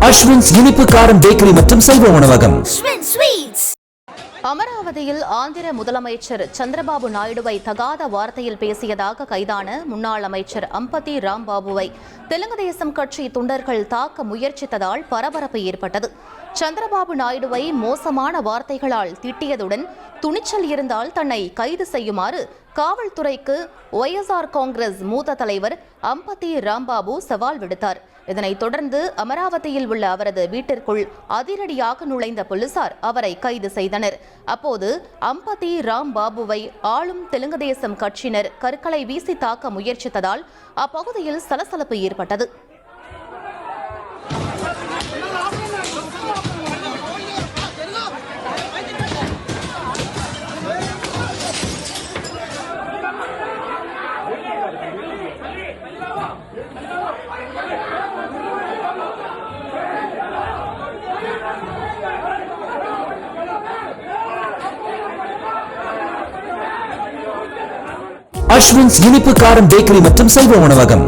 அஸ்வின்ஸ் இனிப்பு காரம் பேக்கரி மற்றும் சைவ உணவகம். அமராவதியில் ஆந்திர முதலமைச்சர் சந்திரபாபு நாயுடுவை தகாத வார்த்தையில் பேசியதாக கைதான முன்னாள் அமைச்சர் அம்பத்தி ராம்பாபுவை தெலுங்கு தேசம் கட்சி தொண்டர்கள் தாக்க முயற்சித்ததால் பரபரப்பு ஏற்பட்டது. சந்திரபாபு நாயுடுவை மோசமான வார்த்தைகளால் திட்டியதுடன் துணிச்சல் இருந்தால் தன்னை கைது செய்யுமாறு காவல்துறைக்கு ஒய்எஸ்ஆர் காங்கிரஸ் மூத்த தலைவர் அம்பத்தி ராம்பாபு சவால் விடுத்தார். இதனைத் தொடர்ந்து அமராவதியில் உள்ள அவரது வீட்டிற்குள் அதிரடியாக நுழைந்த போலீசார் அவரை கைது செய்தனர். அப்போது அம்பத்தி ராம்பாபுவை ஆளும் தெலுங்கு தேசம் கட்சியினர் கற்களை வீசி தாக்க முயற்சித்ததால் அப்பகுதியில் சலசலப்பு ஏற்பட்டது. அஸ்வின்ஸ் இனிப்பு காரம் பேக்கரி மற்றும் சைவ உணவகம்.